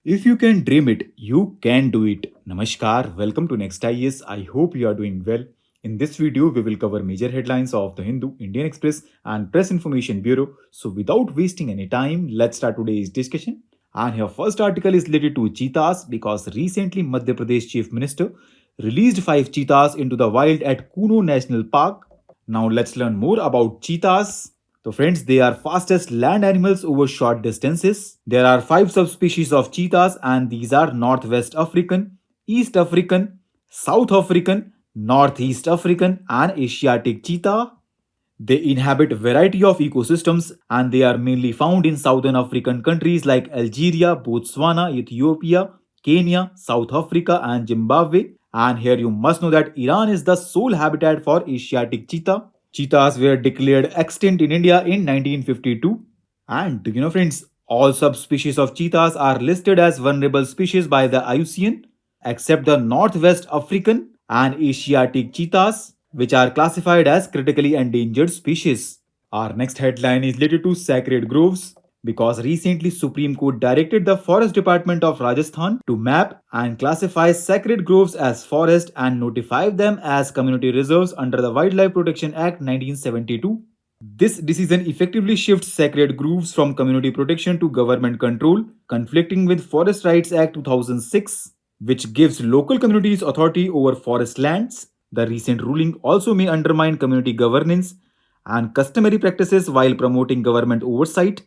If you can dream it, you can do it. Namaskar, welcome to Next IS. I hope you are doing well. In this video, we will cover major headlines of the Hindu, Indian Express, and Press Information Bureau. So, without wasting any time, let's start today's discussion. And your first article is related to cheetahs because recently Madhya Pradesh Chief Minister released 5 cheetahs into the wild at Kuno National Park. Now, let's learn more about cheetahs. So, friends, they are fastest land animals over short distances. There are 5 subspecies of cheetahs, and these are Northwest African, East African, South African, Northeast African, and Asiatic cheetah. They inhabit a variety of ecosystems and they are mainly found in southern African countries like Algeria, Botswana, Ethiopia, Kenya, South Africa, and Zimbabwe. And here you must know that Iran is the sole habitat for Asiatic cheetah. Cheetahs were declared extinct in India in 1952. And do you know, friends, all subspecies of cheetahs are listed as vulnerable species by the IUCN, except the Northwest African and Asiatic cheetahs, which are classified as critically endangered species. Our next headline is related to sacred groves because recently Supreme Court directed the Forest Department of Rajasthan to map and classify sacred groves as forest and notify them as community reserves under the Wildlife Protection Act 1972. This decision effectively shifts sacred groves from community protection to government control, conflicting with Forest Rights Act 2006, which gives local communities authority over forest lands. The recent ruling also may undermine community governance and customary practices while promoting government oversight.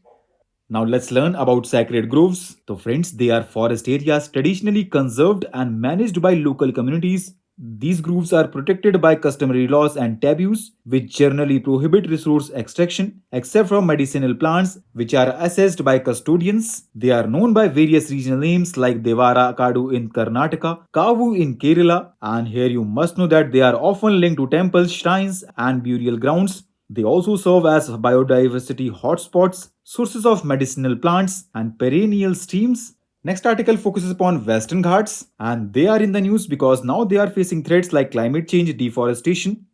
Now let's learn about sacred groves. So friends, they are forest areas traditionally conserved and managed by local communities. These groves are protected by customary laws and taboos, which generally prohibit resource extraction, except for medicinal plants, which are assessed by custodians. They are known by various regional names like Devara Kadu in Karnataka, Kavu in Kerala, and here you must know that they are often linked to temples, shrines, and burial grounds. They also serve as biodiversity hotspots, sources of medicinal plants, and perennial streams. Next article focuses upon Western Ghats, and they are in the news because now they are facing threats like climate change, deforestation,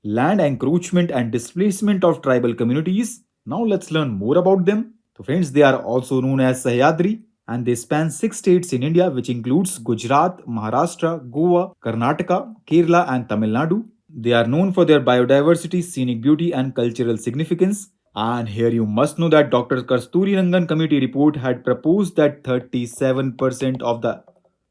land encroachment, and displacement of tribal communities. Now let's learn more about them. So, friends, they are also known as Sahyadri, and they span 6 states in India, which includes Gujarat, Maharashtra, Goa, Karnataka, Kerala, and Tamil Nadu. They are known for their biodiversity, scenic beauty, and cultural significance. And here you must know that Dr. Kasturi Rangan committee report had proposed that 37% of the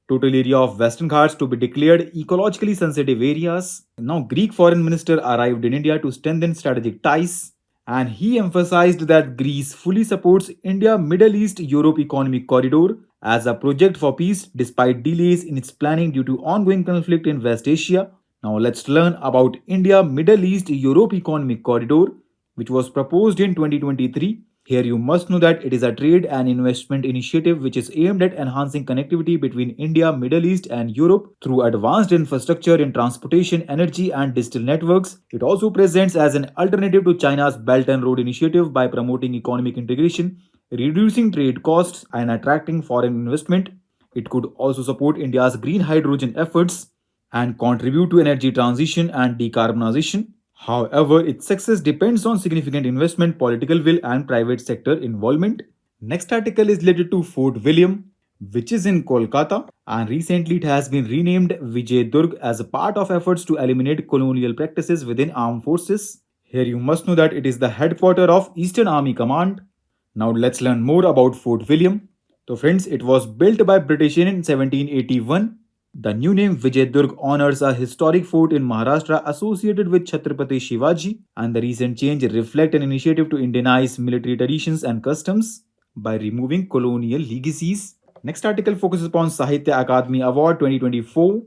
total area of Western Ghats to be declared ecologically sensitive areas. Now, Greek foreign minister arrived in India to strengthen strategic ties, and he emphasized that Greece fully supports India Middle East Europe Economic Corridor as a project for peace despite delays in its planning due to ongoing conflict in West Asia. Now let's learn about India Middle East Europe Economic Corridor, which was proposed in 2023. Here you must know that it is a trade and investment initiative which is aimed at enhancing connectivity between India, Middle East, and Europe through advanced infrastructure in transportation, energy, and digital networks. It also presents as an alternative to China's Belt and Road Initiative by promoting economic integration, reducing trade costs, and attracting foreign investment. It could also support India's green hydrogen efforts and contribute to energy transition and decarbonization. However, its success depends on significant investment, political will, and private sector involvement. Next article is related to Fort William, which is in Kolkata, and recently it has been renamed Vijay Durg as a part of efforts to eliminate colonial practices within armed forces. Here you must know that it is the headquarters of Eastern Army Command. Now let's learn more about Fort William. So friends, it was built by British in 1781. The new name Vijayadurg honors a historic fort in Maharashtra associated with Chhatrapati Shivaji, and the recent change reflect an initiative to Indianize military traditions and customs by removing colonial legacies. Next article focuses upon Sahitya Akademi Award 2024,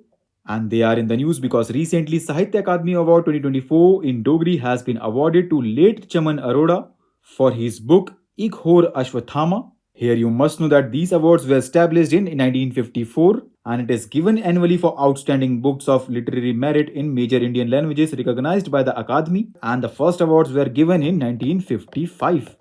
and they are in the news because recently Sahitya Akademi Award 2024 in Dogri has been awarded to late Chaman Arora for his book Ik Hor Ashwthama. Here you must know that these awards were established in 1954 and it is given annually for outstanding books of literary merit in major Indian languages recognized by the Akademi, and the first awards were given in 1955.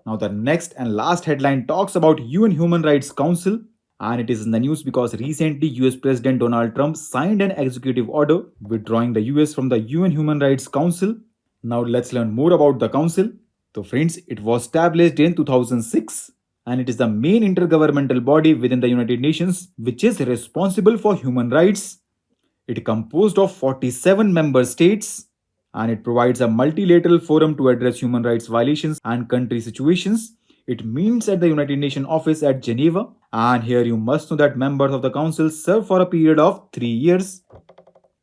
Now the next and last headline talks about UN Human Rights Council, and it is in the news because recently US President Donald Trump signed an executive order withdrawing the US from the UN Human Rights Council. Now let's learn more about the council. So friends, it was established in 2006 and it is the main intergovernmental body within the United Nations which is responsible for human rights. It is composed of 47 member states, and it provides a multilateral forum to address human rights violations and country situations. It meets at the United Nations office at Geneva, and here you must know that members of the council serve for a period of 3 years,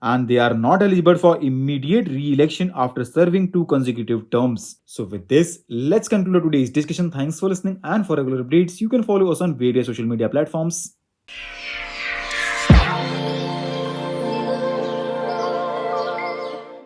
and they are not eligible for immediate re-election after serving 2 consecutive terms. So with this, let's conclude today's discussion. Thanks for listening, and for regular updates, you can follow us on various social media platforms.